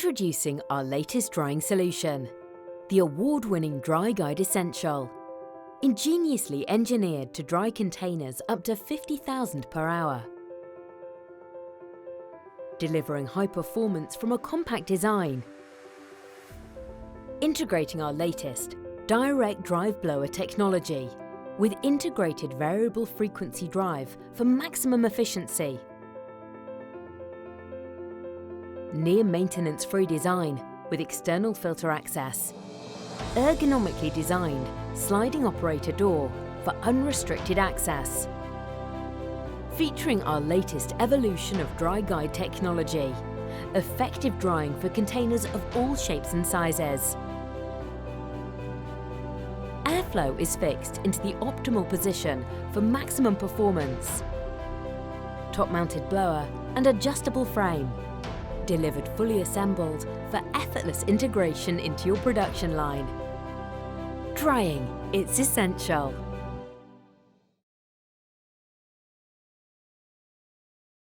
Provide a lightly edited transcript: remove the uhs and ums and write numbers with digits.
Introducing our latest drying solution, the award-winning DryGuide Essential. Ingeniously engineered to dry containers up to 50,000 per hour. Delivering high performance from a compact design. Integrating our latest direct drive blower technology with integrated variable frequency drive for maximum efficiency. Near maintenance-free design with external filter access. Ergonomically designed sliding operator door for unrestricted access. Featuring our latest evolution of DryGuide technology. Effective drying for containers of all shapes and sizes. Airflow is fixed into the optimal position for maximum performance. Top-mounted blower and adjustable frame. Delivered fully assembled for effortless integration into your production line. Drying, it's essential.